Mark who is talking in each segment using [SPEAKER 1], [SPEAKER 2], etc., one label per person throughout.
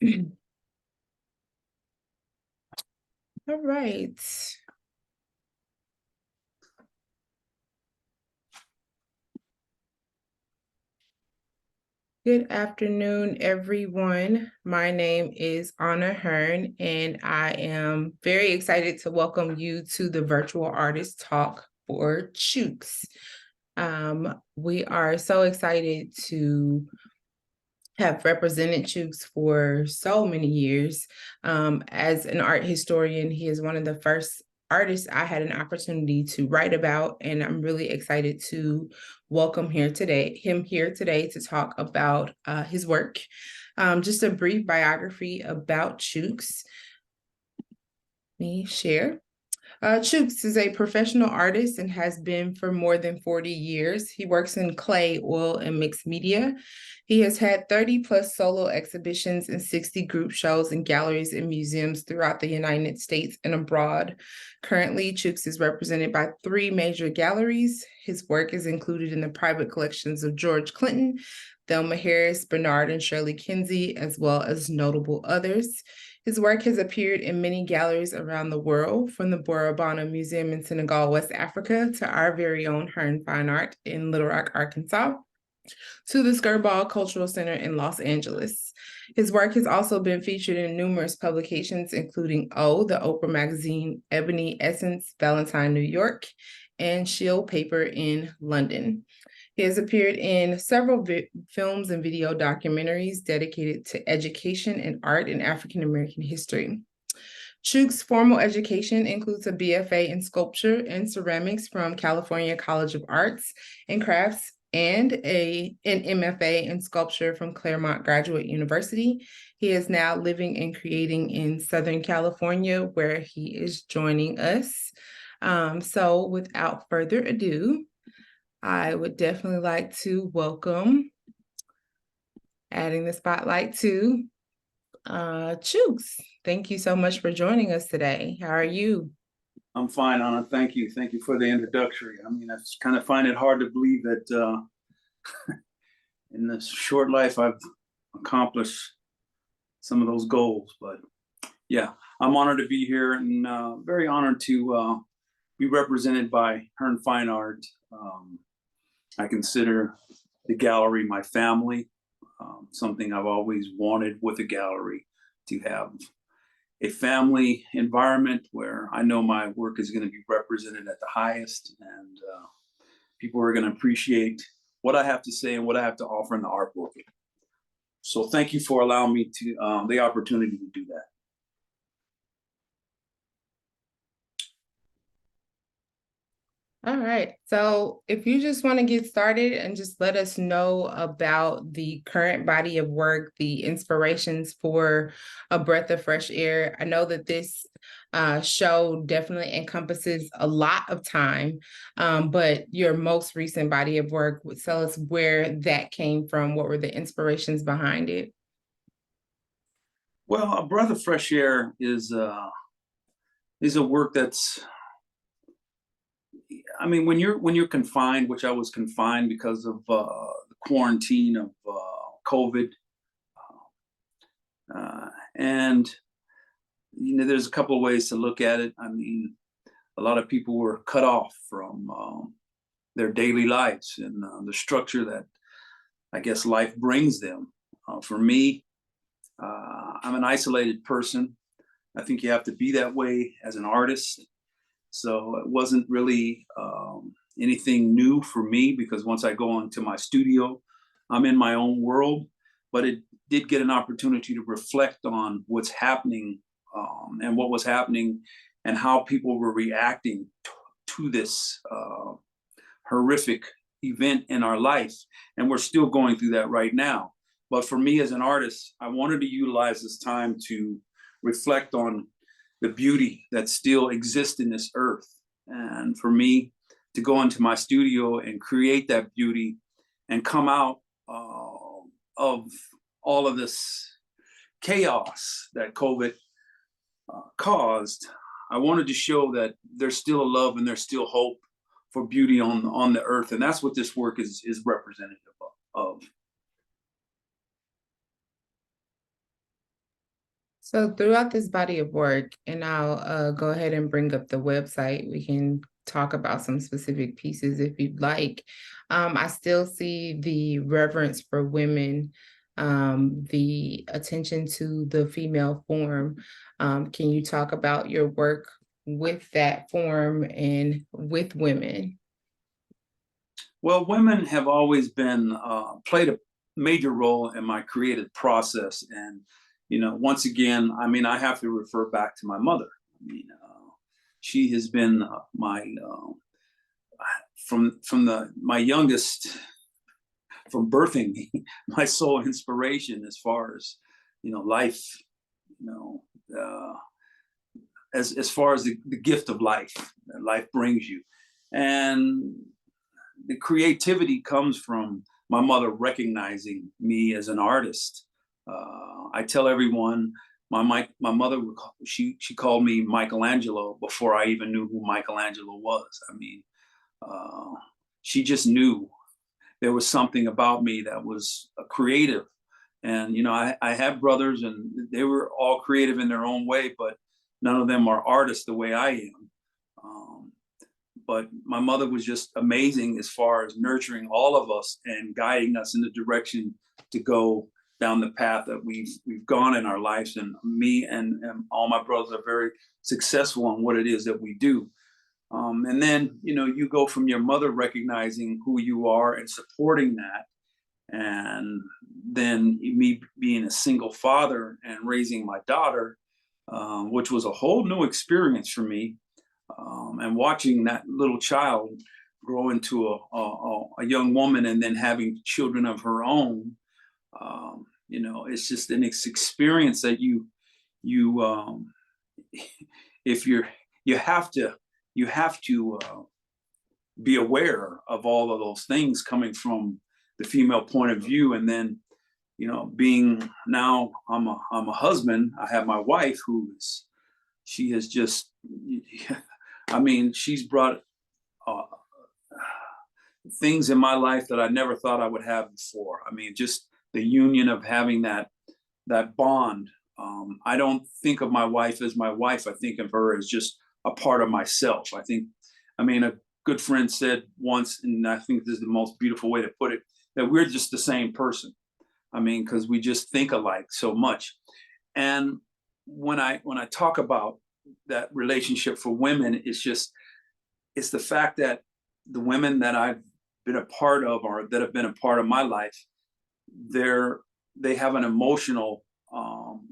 [SPEAKER 1] All right. Good afternoon, everyone. My name is Anna Hearne, and I am very excited to welcome you to the Virtual Artist Talk for Chukes. We are so excited to have represented Chukes for so many years. As an art historian, he is one of the first artists I had an opportunity to write about, and I'm really excited to welcome him here today to talk about his work. Just a brief biography about Chukes. Let me share. Chukes is a professional artist and has been for more than 40 years. He works in clay, oil, and mixed media. He has had 30 plus solo exhibitions and 60 group shows in galleries and museums throughout the United States and abroad. Currently, Chukes is represented by 3 major galleries. His work is included in the private collections of George Clinton, Thelma Harris, Bernard and Shirley Kinsey, as well as notable others. His work has appeared in many galleries around the world, from the Boribana Museum in Senegal, West Africa, to our very own Hearne Fine Art in Little Rock, Arkansas, to the Skirball Cultural Center in Los Angeles. His work has also been featured in numerous publications, including the Oprah Magazine, Ebony, Essence, Valentine New York, and Ciel Paper in London. He has appeared in several films and video documentaries dedicated to education and art in African American history. Chukes' formal education includes a BFA in sculpture and ceramics from California College of Arts and Crafts and an MFA in sculpture from Claremont Graduate University. He is now living and creating in Southern California, where he is joining us. So without further ado, I would definitely like to welcome, adding the spotlight to Chukes. Thank you so much for joining us today. How are you?
[SPEAKER 2] I'm fine, Anna. Thank you. Thank you for the introductory. I mean, I kind of find it hard to believe that in this short life I've accomplished some of those goals. But yeah, I'm honored to be here and very honored to be represented by Hearne Fine Art. I consider the gallery my family, something I've always wanted with a gallery, to have a family environment where I know my work is going to be represented at the highest, and people are going to appreciate what I have to say and what I have to offer in the art world. So thank you for allowing me to the opportunity to do that.
[SPEAKER 1] All right. So if you just want to get started and just let us know about the current body of work, the inspirations for A Breath of Fresh Air. I know that this show definitely encompasses a lot of time, but your most recent body of work would tell us where that came from. What were the inspirations behind it?
[SPEAKER 2] Well, A Breath of Fresh Air is a work that's, I mean, when you're confined, which I was confined because of the quarantine of COVID, and you know, there's a couple of ways to look at it. I mean, a lot of people were cut off from their daily lives and the structure that I guess life brings them. For me, I'm an isolated person. I think you have to be that way as an artist. So it wasn't really anything new for me, because once I go into my studio, I'm in my own world. But it did get an opportunity to reflect on what's happening and what was happening and how people were reacting to this horrific event in our life. And we're still going through that right now. But for me as an artist, I wanted to utilize this time to reflect on the beauty that still exists in this earth. And for me to go into my studio and create that beauty and come out of all of this chaos that COVID caused, I wanted to show that there's still a love and there's still hope for beauty on the earth. And that's what this work is representative of.
[SPEAKER 1] So throughout this body of work, and I'll go ahead and bring up the website, we can talk about some specific pieces if you'd like. I still see the reverence for women, the attention to the female form. Can you talk about your work with that form and with women?
[SPEAKER 2] Well, women have always been played a major role in my creative process, and once again, I mean, I have to refer back to my mother. I mean, she has been my from the my youngest from birthing me, my sole inspiration as far as life, you know, uh, as far as the gift of life that life brings you, and the creativity comes from my mother recognizing me as an artist. I tell everyone my mother she called me Michelangelo before I even knew who Michelangelo was. I mean, uh, she just knew there was something about me that was creative. And I have brothers, and they were all creative in their own way, but none of them are artists the way I am. Um, but my mother was just amazing as far as nurturing all of us and guiding us in the direction to go down the path that we've gone in our lives. And me and all my brothers are very successful in what it is that we do. And then you go from your mother recognizing who you are and supporting that, and then me being a single father and raising my daughter, which was a whole new experience for me, and watching that little child grow into a young woman and then having children of her own. It's just an experience that you if you're you have to be aware of all of those things coming from the female point of view. And then being now I'm a husband. I have my wife she has just I mean, she's brought uh, things in my life that I never thought I would have before. I mean, just the union of having that bond. I don't think of my wife as my wife. I think of her as just a part of myself. I mean, a good friend said once, and I think this is the most beautiful way to put it, that we're just the same person. I mean, because we just think alike so much. And when I talk about that relationship for women, it's the fact that the women that I've been a part of, or that have been a part of my life, they have an emotional um,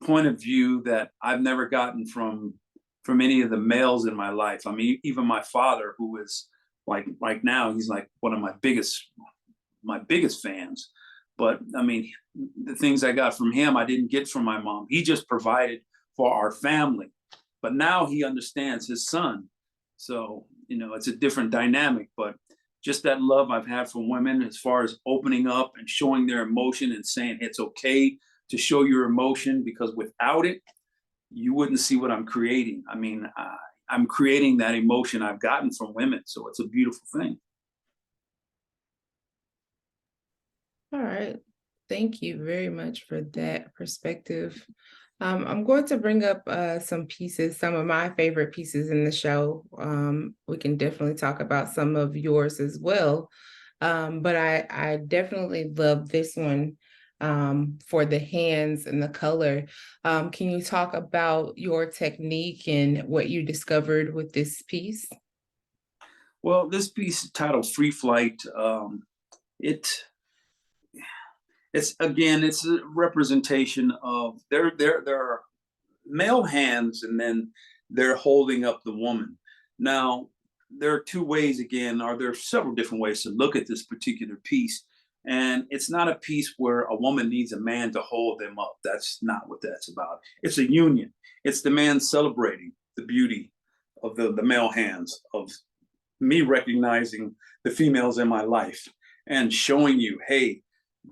[SPEAKER 2] point of view that I've never gotten from any of the males in my life. I mean, even my father, who is like now, he's like one of my biggest fans. But I mean, the things I got from him, I didn't get from my mom. He just provided for our family. But now he understands his son. So, it's a different dynamic. But just that love I've had for women as far as opening up and showing their emotion and saying it's okay to show your emotion, because without it, you wouldn't see what I'm creating. I mean, I'm creating that emotion I've gotten from women. So it's a beautiful thing.
[SPEAKER 1] All right. Thank you very much for that perspective. I'm going to bring up some pieces, some of my favorite pieces in the show. We can definitely talk about some of yours as well. But I definitely love this one for the hands and the color. Can you talk about your technique and what you discovered with this piece?
[SPEAKER 2] Well, this piece titled Free Flight, it it's a representation of there are male hands, and then they're holding up the woman. Now, there are two ways, again, or there are several different ways to look at this particular piece. And it's not a piece where a woman needs a man to hold them up. That's not what that's about. It's a union. It's the man celebrating the beauty of the male hands, of me recognizing the females in my life and showing you, hey,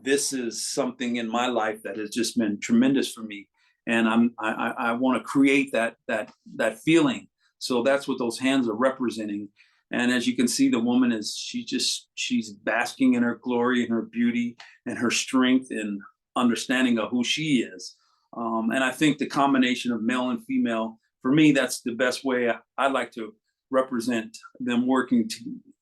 [SPEAKER 2] this is something in my life that has just been tremendous for me, and I want to create that feeling. So that's what those hands are representing. And as you can see, the woman she's basking in her glory and her beauty and her strength. And understanding of who she is. And I think the combination of male and female, for me, that's the best way I like to represent them working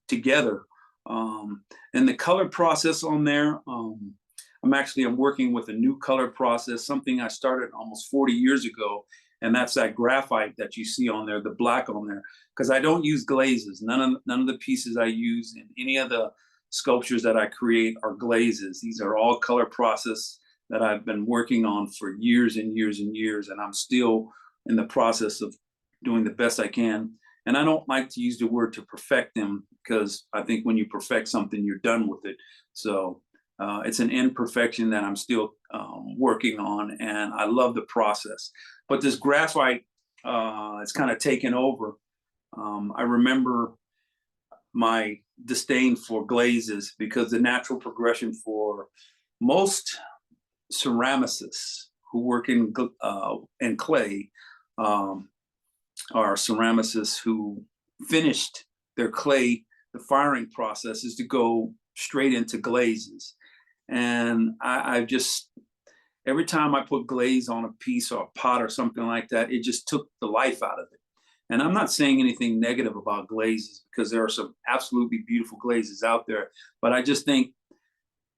[SPEAKER 2] together. And the color process on there, I'm working with a new color process, something I started almost 40 years ago, and that's that graphite that you see on there, the black on there, because I don't use glazes. None of the pieces I use in any of the sculptures that I create are glazes. These are all color process that I've been working on for years and years and years, and I'm still in the process of doing the best I can. And I don't like to use the word to perfect them, because I think when you perfect something, you're done with it. So it's an imperfection that I'm still working on, and I love the process. But this graphite, it's kind of taken over. I remember my disdain for glazes, because the natural progression for most ceramicists who work in clay are ceramicists who finished their clay. The firing process is to go straight into glazes. And I just, every time I put glaze on a piece or a pot or something like that, it just took the life out of it. And I'm not saying anything negative about glazes, because there are some absolutely beautiful glazes out there. But I just think,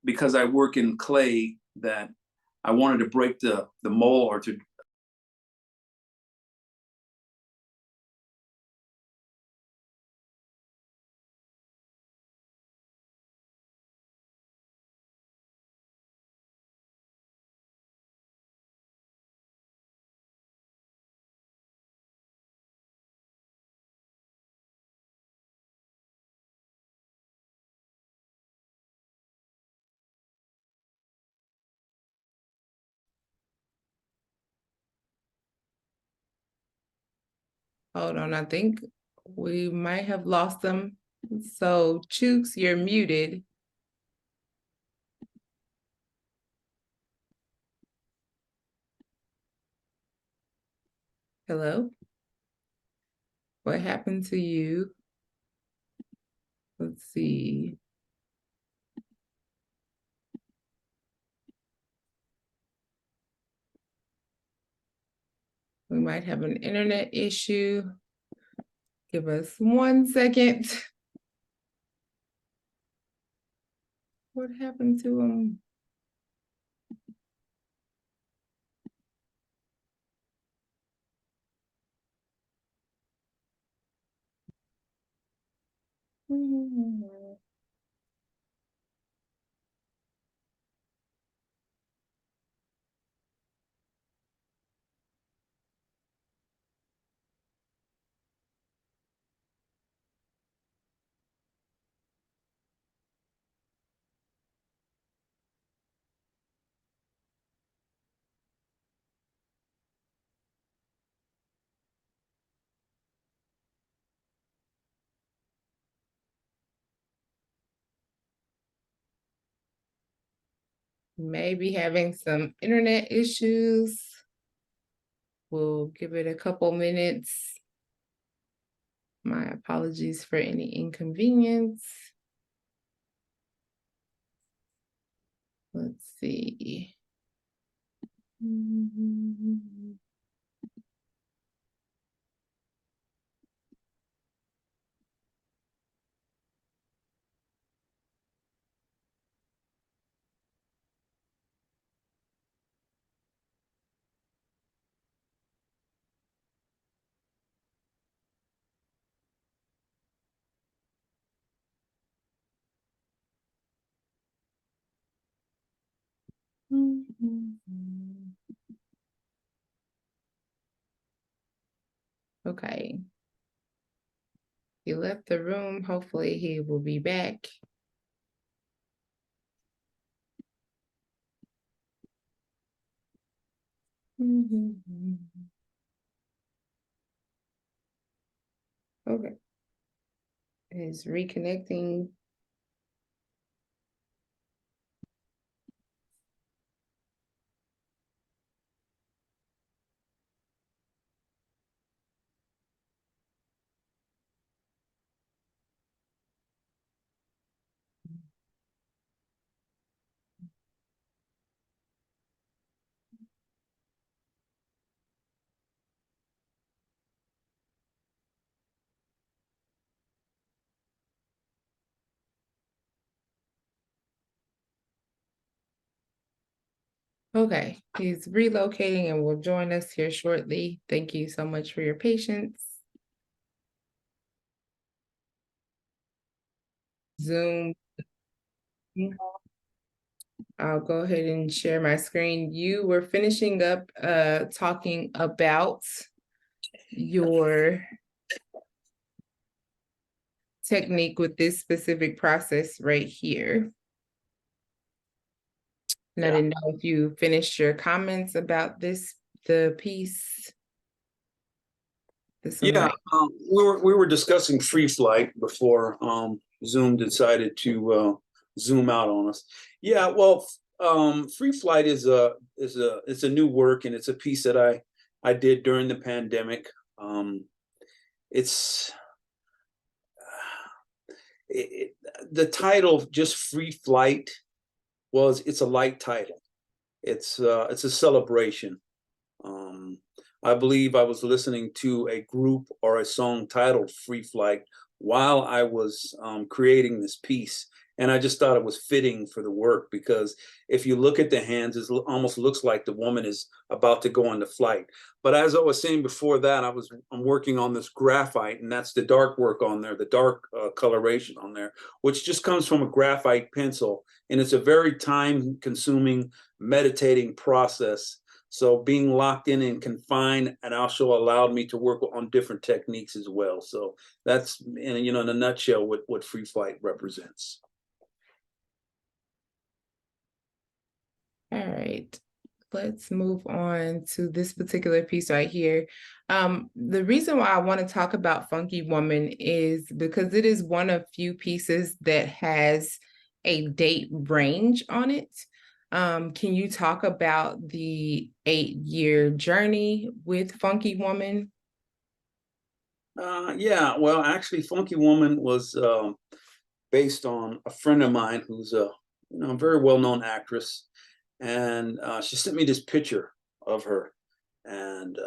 [SPEAKER 2] because I work in clay, that I wanted to break the mold, or to
[SPEAKER 1] Hold on, I think we might have lost them. So Chukes, you're muted. Hello? What happened to you? Let's see. We might have an internet issue. Give us 1 second. What happened to him? Maybe having some internet issues. We'll give it a couple minutes. My apologies for any inconvenience. Let's see. Okay. He left the room. Hopefully he will be back. Okay. He's reconnecting. Okay, he's relocating and will join us here shortly. Thank you so much for your patience. Zoom. I'll go ahead and share my screen. You were finishing up talking about your technique with this specific process right here. And I didn't know if you finished your comments about the piece.
[SPEAKER 2] Yeah, we were discussing free flight before Zoom decided to zoom out on us. Yeah, well, free flight it's a new work, and it's a piece that I did during the pandemic. It's it, the title, just free flight, it's a light title. It's a celebration. Um, I believe I was listening to a group or a song titled Free Flight while I was creating this piece. And I just thought it was fitting for the work, because if you look at the hands, it almost looks like the woman is about to go into flight. But as I was saying before that, I'm working on this graphite, and that's the dark work on there, the dark coloration on there, which just comes from a graphite pencil. And it's a very time consuming, meditating process. So being locked in and confined, and also allowed me to work on different techniques as well. So that's, in a nutshell, what free flight represents.
[SPEAKER 1] All right, let's move on to this particular piece right here. The reason why I want to talk about Funky Woman is because it is one of few pieces that has a date range on it. Can you talk about the 8-year journey with Funky Woman?
[SPEAKER 2] Yeah, well, actually, Funky Woman was based on a friend of mine who's a very well-known actress, and she sent me this picture of her, and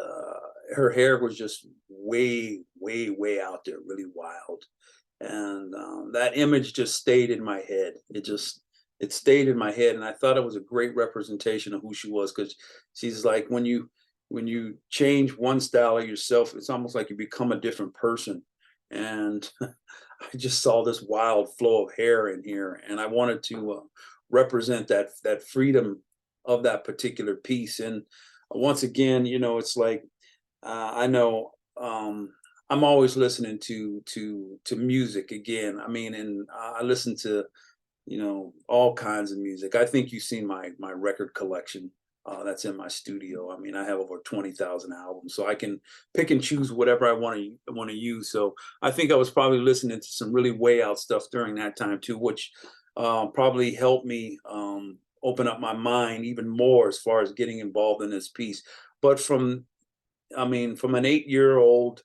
[SPEAKER 2] her hair was just way, way, way out there, really wild, and that image just stayed in my head. It stayed in my head, and I thought it was a great representation of who she was, because she's like, when you change one style of yourself, it's almost like you become a different person. And I just saw this wild flow of hair in here, and I wanted to represent that freedom of that particular piece. And once again, it's like, I know, I'm always listening to music again. I mean, and I listen to all kinds of music. I think you've seen my record collection that's in my studio. I mean, I have over 20,000 albums, so I can pick and choose whatever I want to use. So I think I was probably listening to some really way out stuff during that time too, which probably helped me open up my mind even more as far as getting involved in this piece. But from an 8-year old,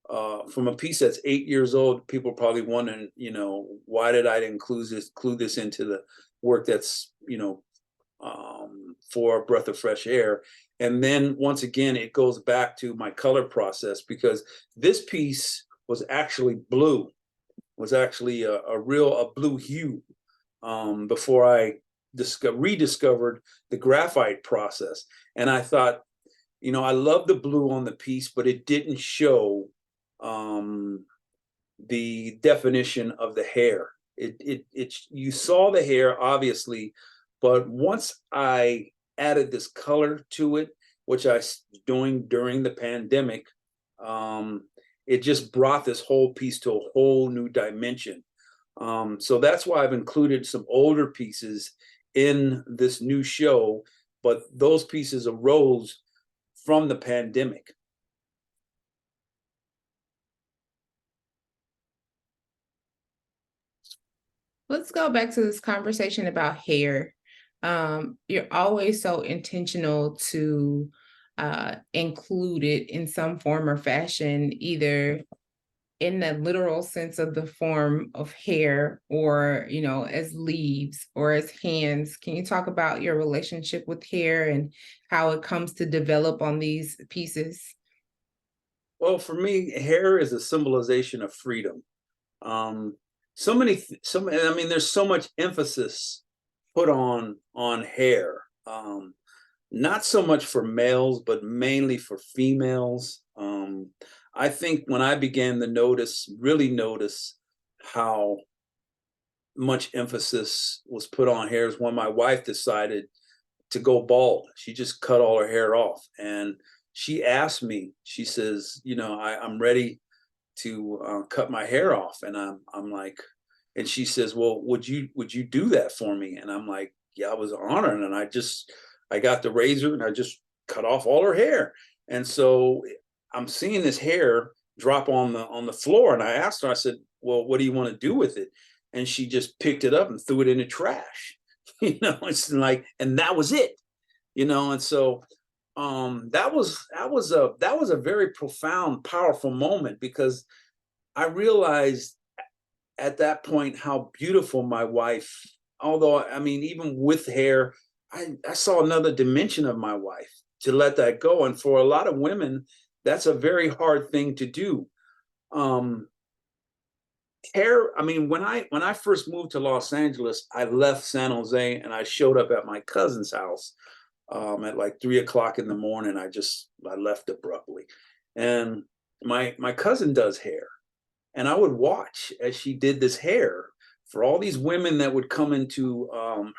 [SPEAKER 2] from a piece that's 8 years old, people are probably wondering, why did I include this into the work that's, for a breath of fresh air. And then once again, it goes back to my color process, because this piece was actually blue, was actually a blue hue, before I rediscovered the graphite process. And I thought, I love the blue on the piece, but it didn't show the definition of the hair. You saw the hair obviously, but once I added this color to it, which I was doing during the pandemic, it just brought this whole piece to a whole new dimension. So that's why I've included some older pieces in this new show, but those pieces arose from the pandemic.
[SPEAKER 1] Let's go back to this conversation about hair. You're always so intentional to include it in some form or fashion, either in the literal sense of the form of hair, or as leaves or as hands. Can you talk about your relationship with hair and how it comes to develop on these pieces?
[SPEAKER 2] Well, for me, hair is a symbolization of freedom. Um, I mean, there's so much emphasis put on hair. not so much for males, but mainly for females. I think when I began to really notice how much emphasis was put on hair is when my wife decided to go bald. She just cut all her hair off. And she asked me, she says, I'm ready to cut my hair off. And I'm like, and she says, well, would you do that for me? And I'm like, yeah, I was honored. And I got the razor and I just cut off all her hair. And so I'm seeing this hair drop on the floor. And I asked her, I said, well, what do you want to do with it? And she just picked it up and threw it in the trash. It's like, and that was it. And so that was a very profound, powerful moment, because I realized at that point how beautiful my wife, although I mean, even with hair, I saw another dimension of my wife, to let that go. And for a lot of women, that's a very hard thing to do. Um, Hair, I mean, when I first moved to Los Angeles, I left San Jose and I showed up at my cousin's house at like 3 o'clock in the morning. I left abruptly. And my cousin does hair. And I would watch as she did this hair for all these women that would come into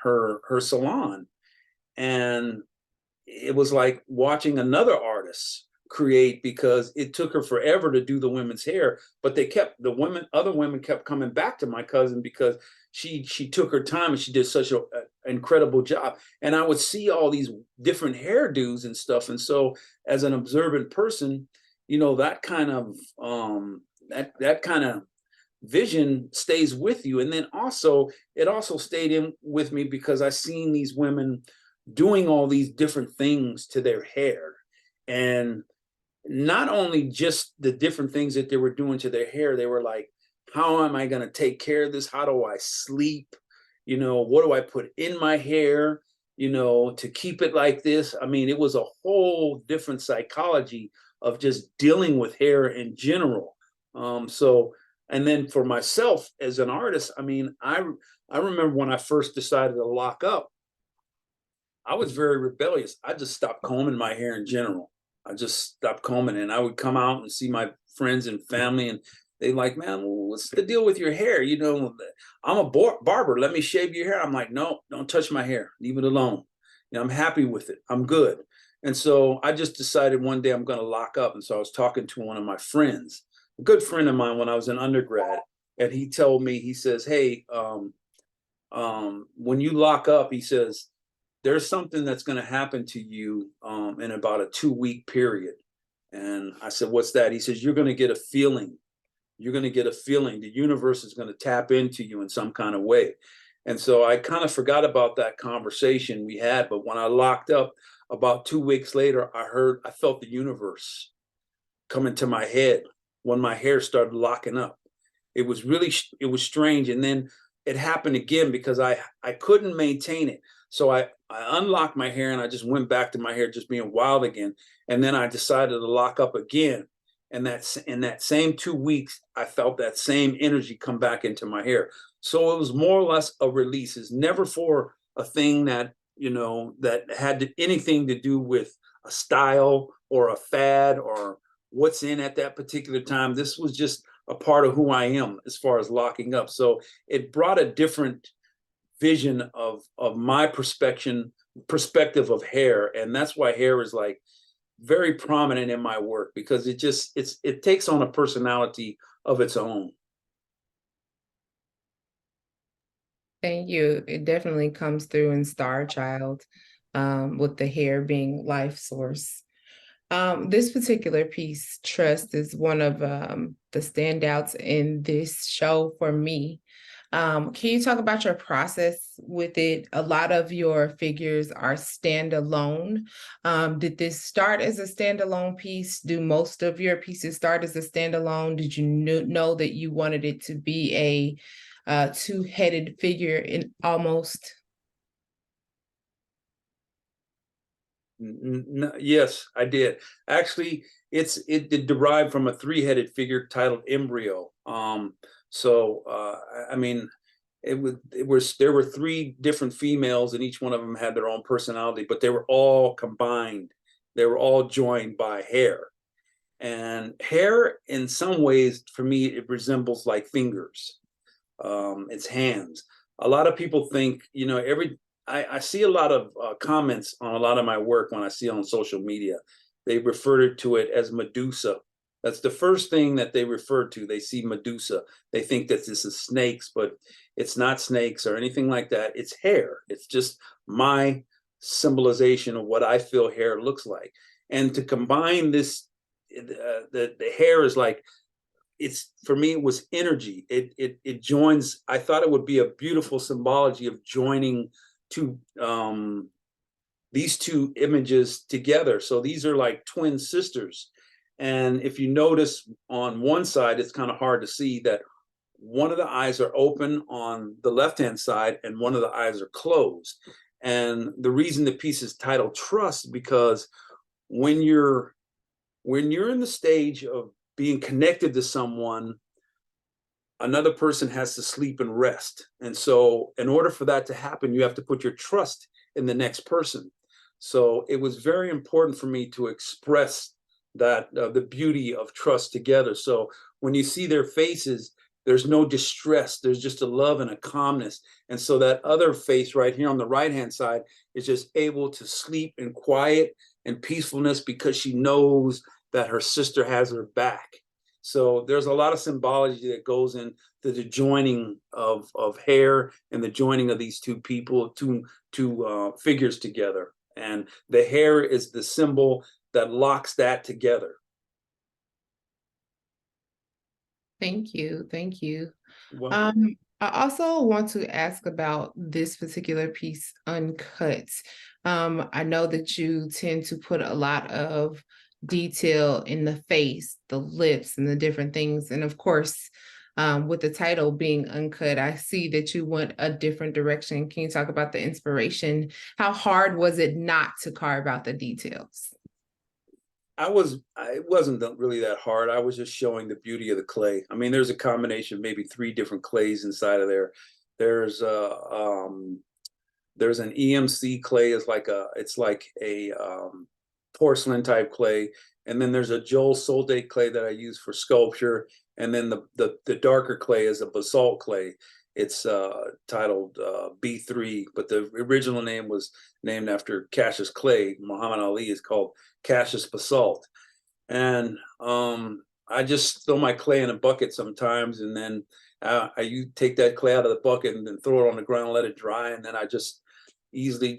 [SPEAKER 2] her salon. And it was like watching another artist create, because it took her forever to do the women's hair, but other women kept coming back to my cousin because she took her time and she did such an incredible job. And I would see all these different hairdos and stuff. And so as an observant person, that kind of that kind of vision stays with you. And then also it also stayed in with me because I seen these women doing all these different things to their hair. And not only just the different things that they were doing to their hair, they were like, how am I going to take care of this? How do I sleep? What do I put in my hair, to keep it like this? I mean, it was a whole different psychology of just dealing with hair in general. And then for myself as an artist, I mean, I remember when I first decided to lock up, I was very rebellious. I just stopped combing my hair in general. I just stopped combing, and I would come out and see my friends and family, and they like, man, what's the deal with your hair? I'm a barber. Let me shave your hair. I'm like, no, don't touch my hair. Leave it alone. I'm happy with it. I'm good. And so I just decided one day I'm going to lock up. And so I was talking to one of my friends, a good friend of mine when I was an undergrad, and he told me, he says, hey, when you lock up, he says, there's something that's going to happen to you in about a 2-week period. And I said, what's that? He says, you're going to get a feeling. You're going to get a feeling. The universe is going to tap into you in some kind of way. And so I kind of forgot about that conversation we had. But when I locked up, about 2 weeks later, I felt the universe come into my head when my hair started locking up. It was strange. And then it happened again because I couldn't maintain it. So I unlocked my hair and I just went back to my hair just being wild again. And then I decided to lock up again. And that's in that same 2 weeks, I felt that same energy come back into my hair. So it was more or less a release. It's never for a thing that, that had anything to do with a style or a fad or what's in at that particular time. This was just a part of who I am as far as locking up. So it brought a different vision of my perspective of hair. And that's why hair is like very prominent in my work, because it takes on a personality of its own.
[SPEAKER 1] Thank you. It definitely comes through in Star Child, with the hair being life source. This particular piece, Trust, is one of the standouts in this show for me. Can you talk about your process with it? A lot of your figures are standalone. Did this start as a standalone piece? Do most of your pieces start as a standalone? Did you know that you wanted it to be a two-headed figure in almost?
[SPEAKER 2] Yes, I did. Actually, it derived from a three-headed figure titled Embryo. So I mean, there were three different females, and each one of them had their own personality, but they were all combined. They were all joined by hair. And hair, in some ways, for me, it resembles like fingers. It's hands. A lot of people think, I see a lot of comments on a lot of my work when I see it on social media. They refer to it as Medusa. That's the first thing that they refer to. They see Medusa. They think that this is snakes, but it's not snakes or anything like that. It's hair. It's just my symbolization of what I feel hair looks like. And to combine this, the hair is like, it's, for me, it was energy. It joins. I thought it would be a beautiful symbology of joining two these two images together. So these are like twin sisters. And if you notice on one side, it's kind of hard to see that one of the eyes are open on the left-hand side and one of the eyes are closed. And the reason the piece is titled Trust, because when you're in the stage of being connected to someone, another person has to sleep and rest. And so in order for that to happen, you have to put your trust in the next person. So it was very important for me to express that the beauty of trust together. So when you see their faces, there's no distress. There's just a love and a calmness. And so that other face right here on the right-hand side is just able to sleep in quiet and peacefulness because she knows that her sister has her back. So there's a lot of symbology that goes into the joining of hair and the joining of these two people, two figures together. And the hair is the symbol that locks that together.
[SPEAKER 1] Thank you. Thank you.
[SPEAKER 2] Well,
[SPEAKER 1] I also want to ask about this particular piece, Uncut. I know that you tend to put a lot of detail in the face, the lips, and the different things. And of course, with the title being Uncut, I see that you went a different direction. Can you talk about the inspiration? How hard was it not to carve out the details?
[SPEAKER 2] it wasn't really that hard. I was just showing the beauty of the clay. I mean, there's a combination of maybe three different clays inside of there. There's there's an EMC clay, it's like a porcelain type clay. And then there's a Joel Solday clay that I use for sculpture. And then the darker clay is a basalt clay. It's titled B3, but the original name was named after Cassius Clay. Muhammad Ali is called Cassius Basalt. And I just throw my clay in a bucket sometimes, and then you take that clay out of the bucket and then throw it on the ground, let it dry, and then I just easily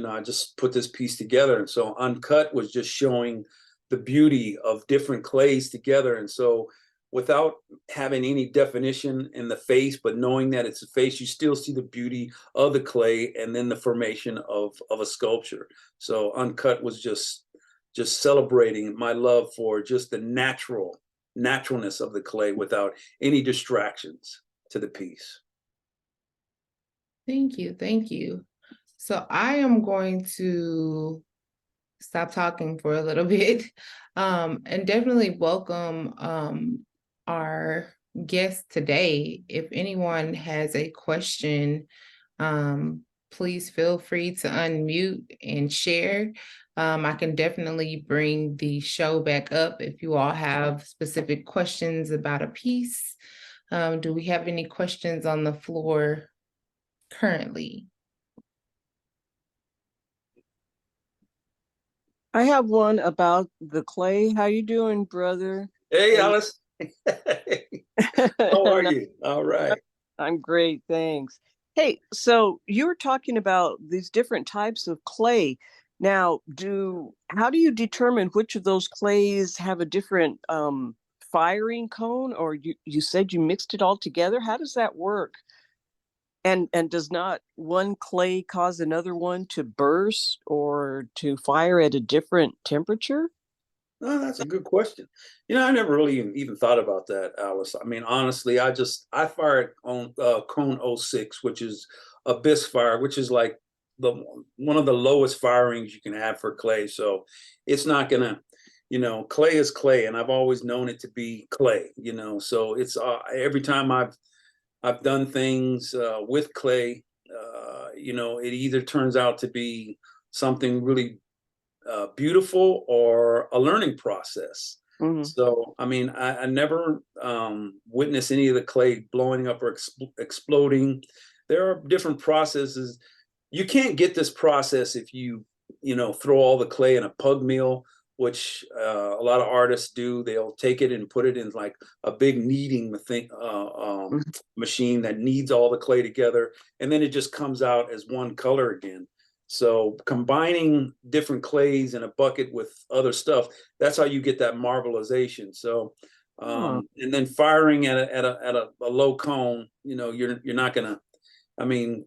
[SPEAKER 2] I just put this piece together. And so Uncut was just showing the beauty of different clays together. And so without having any definition in the face, but knowing that it's a face, you still see the beauty of the clay and then the formation of a sculpture. So Uncut was just celebrating my love for just the naturalness of the clay without any distractions to the piece.
[SPEAKER 1] Thank you. Thank you. So I am going to stop talking for a little bit and definitely welcome our guest today. If anyone has a question, please feel free to unmute and share. I can definitely bring the show back up if you all have specific questions about a piece. Do we have any questions on the floor currently?
[SPEAKER 3] I have one about the clay. How you doing, brother?
[SPEAKER 2] Hey, Alice. How are you? All right.
[SPEAKER 3] I'm great, thanks. Hey, so you were talking about these different types of clay. Now, how do you determine which of those clays have a different firing cone, or you said you mixed it all together? How does that work? And does not one clay cause another one to burst or to fire at a different temperature?
[SPEAKER 2] Oh, that's a good question. I never really even thought about that, Alice. I mean, honestly, I fired on cone 06, which is a bisque fire, which is like one of the lowest firings you can have for clay. So it's not gonna, clay is clay, and I've always known it to be clay. So it's every time I've I've done things with clay. It either turns out to be something really beautiful or a learning process.
[SPEAKER 3] Mhm.
[SPEAKER 2] So, I mean, I never witnessed any of the clay blowing up or exploding. There are different processes. You can't get this process if you throw all the clay in a pug mill, which a lot of artists do. They'll take it and put it in like a big kneading
[SPEAKER 3] Mhm.
[SPEAKER 2] machine that kneads all the clay together, and then it just comes out as one color again. So combining different clays in a bucket with other stuff, that's how you get that marbleization. So
[SPEAKER 3] Oh.
[SPEAKER 2] and then firing at a low cone, you're not gonna. I mean,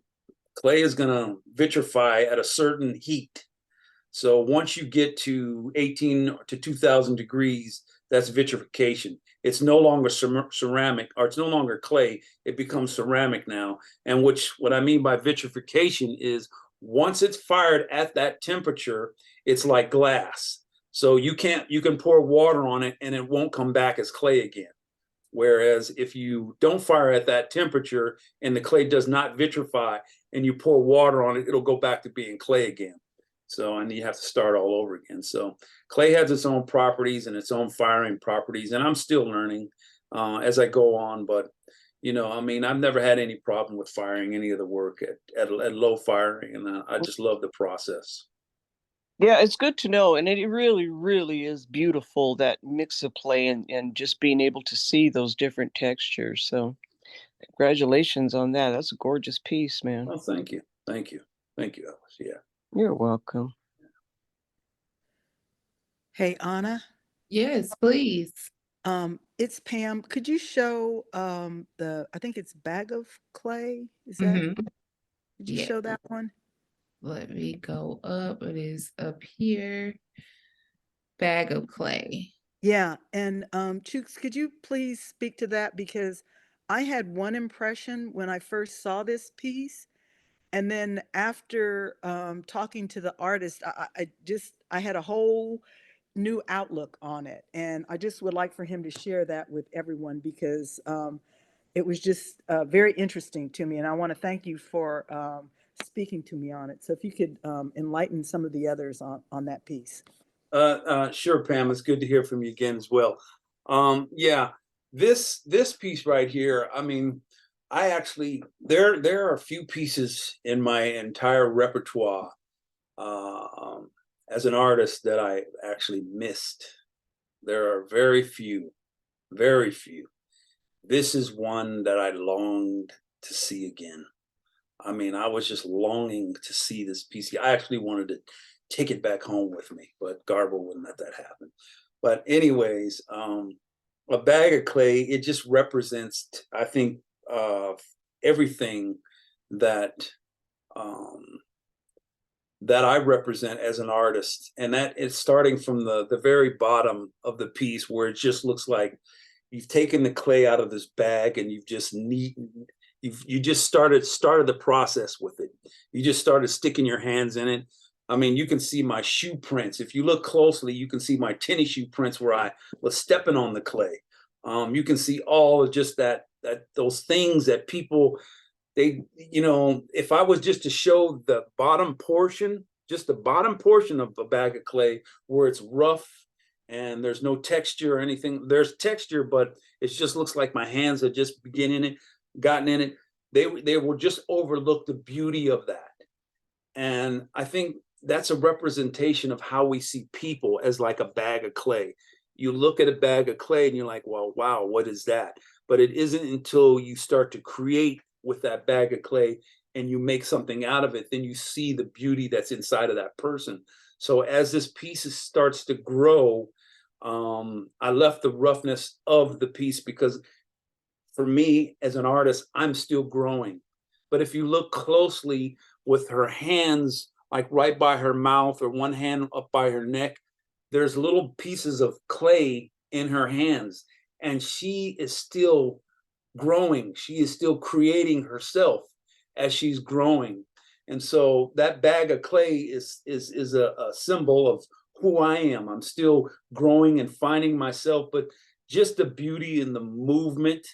[SPEAKER 2] clay is gonna vitrify at a certain heat. So once you get to 18 to 2000 degrees, that's vitrification. It's no longer ceramic, or it's no longer clay. It becomes ceramic now. And what I mean by vitrification is once it's fired at that temperature, it's like glass. So you can pour water on it and it won't come back as clay again. Whereas if you don't fire at that temperature and the clay does not vitrify and you pour water on it, it'll go back to being clay again. So, and you have to start all over again. So clay has its own properties and its own firing properties. And I'm still learning as I go on. But, I mean, I've never had any problem with firing any of the work at low firing. And I just love the process.
[SPEAKER 3] Yeah, it's good to know. And it really, really is beautiful, that mix of clay and just being able to see those different textures. So congratulations on that. That's a gorgeous piece, man.
[SPEAKER 2] Well, thank you. Thank you. Thank you, Alice. Yeah.
[SPEAKER 3] You're welcome.
[SPEAKER 4] Hey, Anna,
[SPEAKER 1] Yes, please.
[SPEAKER 4] it's Pam. Could you show I think it's Bag of Clay? Is that,
[SPEAKER 1] Hmm.
[SPEAKER 4] could you
[SPEAKER 1] Yeah.
[SPEAKER 4] show that one?
[SPEAKER 1] Let me go up. It is up here. Bag of clay.
[SPEAKER 4] Yeah, and Chukes, could you please speak to that? Because I had one impression when I first saw this piece, and then after talking to the artist, I had a whole new outlook on it, and I just would like for him to share that with everyone because it was just very interesting to me, and I want to thank you for speaking to me on it. So if you could enlighten some of the others on that piece.
[SPEAKER 2] Sure, Pam. It's good to hear from you again as well. Yeah, this piece right here. I mean, I actually there are a few pieces in my entire repertoire as an artist that I actually missed. There are very few, very few. This is one that I longed to see again. I mean, I was just longing to see this piece. I actually wanted to take it back home with me, but Garbo wouldn't let that happen. But anyways, a bag of clay, it just represents, I think, everything that um, that I represent as an artist, and that is starting from the very bottom of the piece, where it just looks like you've taken the clay out of this bag and you've just you just started the process with it. You just started sticking your hands in it. I mean, you can see my shoe prints. If you look closely, you can see my tennis shoe prints where I was stepping on the clay. You can see all of just that those things that people if I was just to show the bottom portion, just the bottom portion of a bag of clay where it's rough and there's no texture or anything. There's texture, but it just looks like my hands are just gotten in it. They will just overlook the beauty of that. And I think that's a representation of how we see people, as like a bag of clay. You look at a bag of clay and you're like, well, wow, what is that? But it isn't until you start to create with that bag of clay and you make something out of it, then you see the beauty that's inside of that person. So as this piece starts to grow, I left the roughness of the piece because for me as an artist, I'm still growing. But if you look closely with her hands, like right by her mouth or one hand up by her neck, there's little pieces of clay in her hands, and she is still growing. She is still creating herself as she's growing. And so that bag of clay is a symbol of who I am. I'm still growing and finding myself, but just the beauty and the movement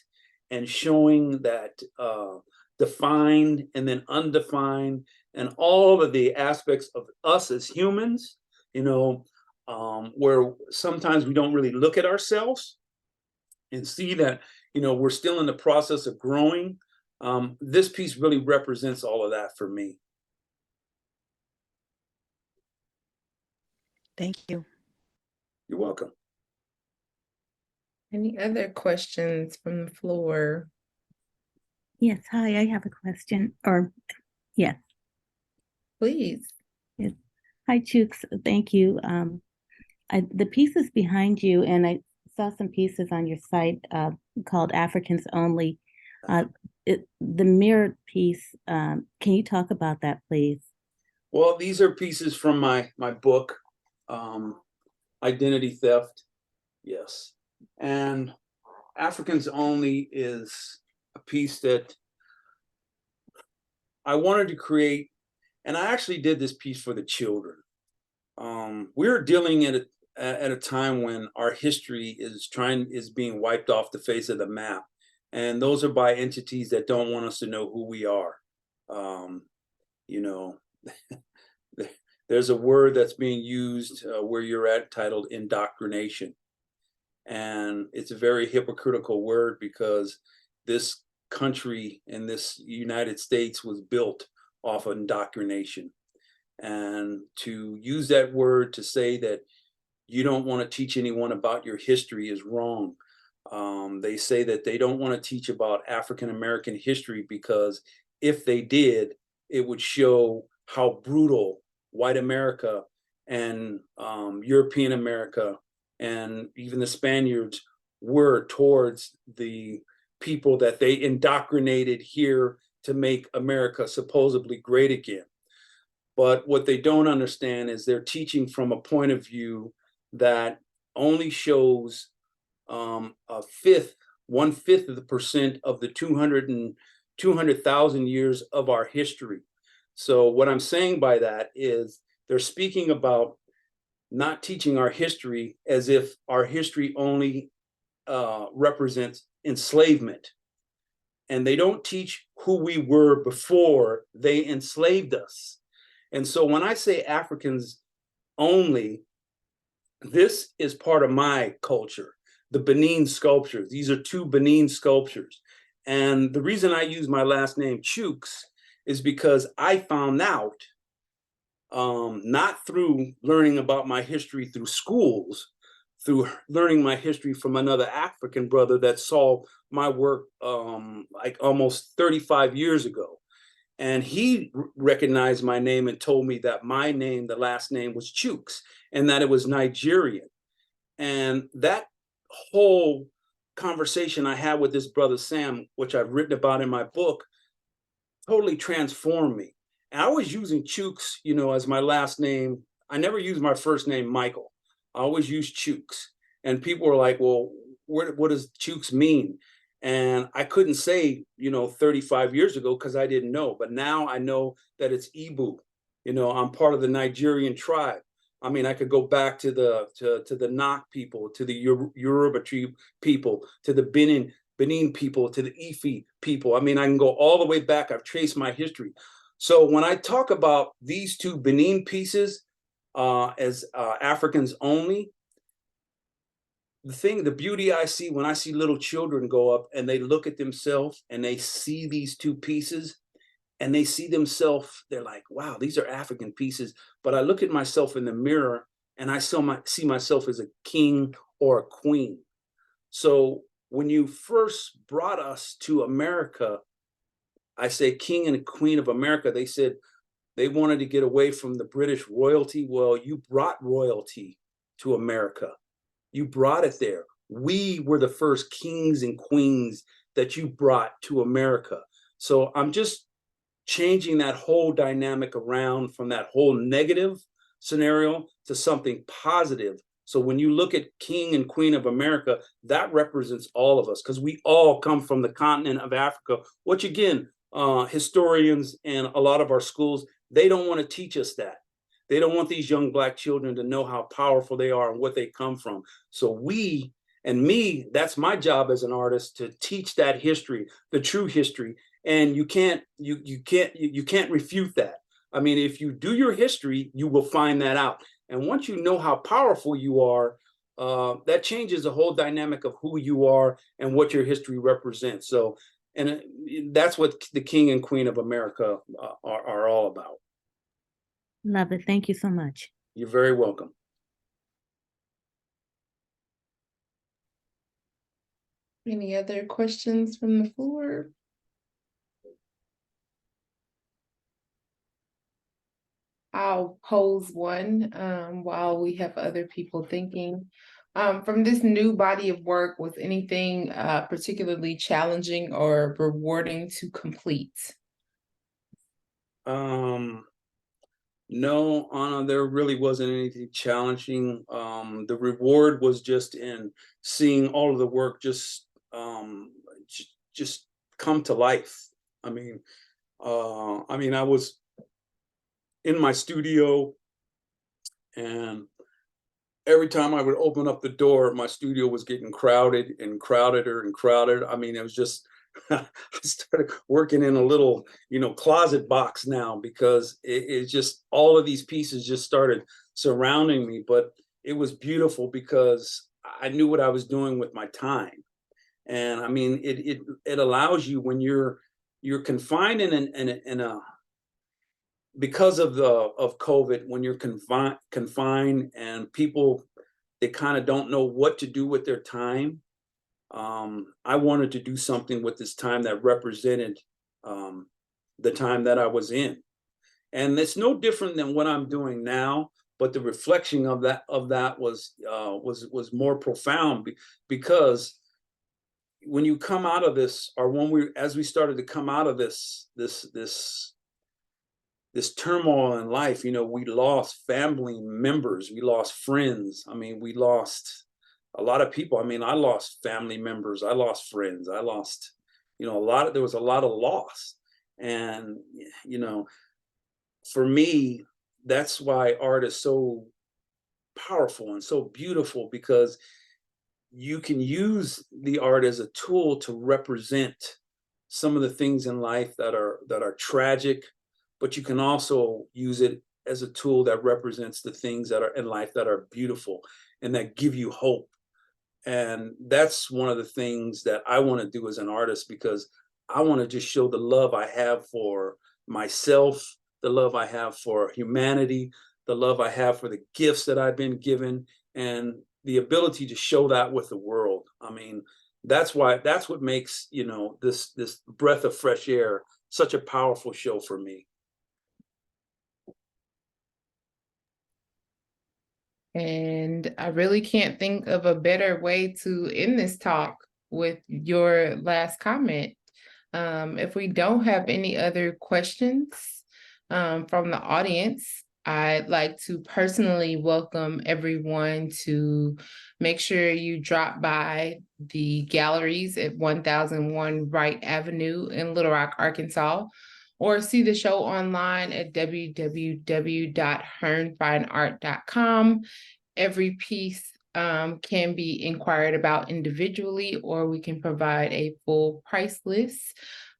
[SPEAKER 2] and showing that defined and then undefined and all of the aspects of us as humans, where sometimes we don't really look at ourselves and see that, we're still in the process of growing. This piece really represents all of that for me.
[SPEAKER 4] Thank you.
[SPEAKER 2] You're welcome.
[SPEAKER 1] Any other questions from the floor?
[SPEAKER 5] Yes, hi, I have a question, yes.
[SPEAKER 1] Please.
[SPEAKER 5] Yes. Hi, Chukes, thank you. The pieces behind you, and I saw some pieces on your site called Africans Only. The mirrored piece, can you talk about that, please?
[SPEAKER 2] Well, these are pieces from my book, Identity Theft. Yes. And Africans Only is a piece that I wanted to create, and I actually did this piece for the children. We're dealing at a time when our history is being wiped off the face of the map, and those are by entities that don't want us to know who we are. There's a word that's being used where you're at titled indoctrination. And it's a very hypocritical word because this country and this United States was built off of indoctrination. And to use that word to say that you don't want to teach anyone about your history is wrong. They say that they don't want to teach about African American history because if they did, it would show how brutal white America and European America and even the Spaniards were towards the people that they indoctrinated here to make America supposedly great again. But what they don't understand is they're teaching from a point of view that only shows 1/5 of the percent of the 200,000 years of our history. So what I'm saying by that is they're speaking about not teaching our history as if our history only represents enslavement. And they don't teach who we were before they enslaved us. And so when I say Africans only, this is part of my culture, the Benin sculptures. These are 2 Benin sculptures. And the reason I use my last name, Chukes, is because I found out, not through learning about my history through schools, through learning my history from another African brother that saw my work like almost 35 years ago. And he recognized my name and told me that my name, the last name, was Chukes, and that it was Nigerian. And that whole conversation I had with this brother Sam, which I've written about in my book, totally transformed me. And I was using Chukes, as my last name. I never used my first name, Michael. I always used Chukes. And people were like, well, what does Chukes mean? And I couldn't say, 35 years ago because I didn't know. But now I know that it's Igbo. I'm part of the Nigerian tribe. I mean, I could go back to the Nok people, to the Yoruba people, to the Benin people, to the Ife people. I mean, I can go all the way back. I've traced my history. So when I talk about these 2 Benin pieces as Africans only, the beauty I see when I see little children go up and they look at themselves and they see these 2 pieces and they see themselves, they're like, wow, these are African pieces. But I look at myself in the mirror and I see myself as a king or a queen. So when you first brought us to America, I say king and queen of America, they said they wanted to get away from the British royalty. Well, you brought royalty to America. You brought it there. We were the first kings and queens that you brought to America. So I'm just changing that whole dynamic around from that whole negative scenario to something positive. So when you look at King and Queen of America, that represents all of us because we all come from the continent of Africa, which again, historians and a lot of our schools, they don't want to teach us that. They don't want these young Black children to know how powerful they are and what they come from. So we,
[SPEAKER 6] And me, that's my job as an artist, to teach that history, the true history. And you can't refute that. I mean, if you do your history, you will find that out. And once you know how powerful you are, that changes the whole dynamic of who you are and what your history represents. So, and that's what the King and Queen of America are all about.
[SPEAKER 5] Love it. Thank you so much.
[SPEAKER 6] You're very welcome.
[SPEAKER 1] Any other questions from the floor? I'll pose one while we have other people thinking. From this new body of work, was anything particularly challenging or rewarding to complete?
[SPEAKER 6] No, Anna, there really wasn't anything challenging. The reward was just in seeing all of the work just come to life. I mean, I was in my studio, and every time I would open up the door, my studio was getting crowded and crowdeder and crowded. I mean, it was just, I started working in a little, closet box now, because it just, all of these pieces just started surrounding me. But it was beautiful because I knew what I was doing with my time. And I mean, it allows you, when you're confined in a because of COVID, when you're confined and people, they kind of don't know what to do with their time. I wanted to do something with this time that represented the time that I was in, and it's no different than what I'm doing now. But the reflection of that was more profound, because when you come out of this, or as we started to come out of this turmoil in life, we lost family members, we lost friends. I mean, we lost a lot of people. I mean, I lost family members, I lost friends, I lost, there was a lot of loss. And, for me, that's why art is so powerful and so beautiful, because you can use the art as a tool to represent some of the things in life that are tragic, but you can also use it as a tool that represents the things that are in life that are beautiful and that give you hope. And that's one of the things that I want to do as an artist, because I want to just show the love I have for myself, the love I have for humanity, the love I have for the gifts that I've been given, and the ability to show that with the world. I mean, that's what makes, this breath of fresh air such a powerful show for me.
[SPEAKER 1] And I really can't think of a better way to end this talk with your last comment. If we don't have any other questions from the audience, I'd like to personally welcome everyone to make sure you drop by the galleries at 1001 Wright Avenue in Little Rock, Arkansas, or see the show online at www.hearnefineart.com. Every piece can be inquired about individually, or we can provide a full price list.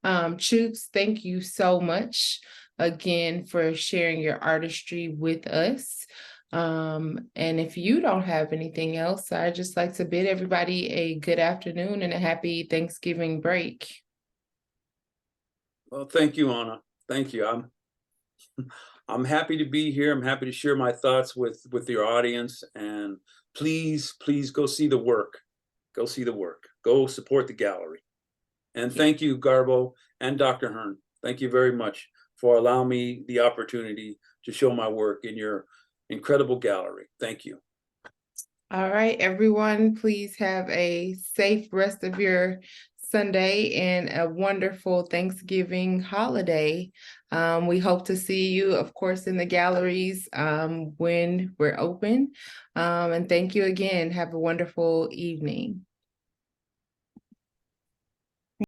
[SPEAKER 1] Chukes, thank you so much again for sharing your artistry with us. And if you don't have anything else, I'd just like to bid everybody a good afternoon and a happy Thanksgiving break.
[SPEAKER 6] Well, thank you, Anna. Thank you. I'm happy to be here. I'm happy to share my thoughts with your audience. And please go see the work. Go see the work. Go support the gallery. And thank you, Garbo and Dr. Hearne. Thank you very much for allowing me the opportunity to show my work in your incredible gallery. Thank you.
[SPEAKER 1] All right, everyone, please have a safe rest of your Sunday and a wonderful Thanksgiving holiday. We hope to see you, of course, in the galleries when we're open. And thank you again. Have a wonderful evening.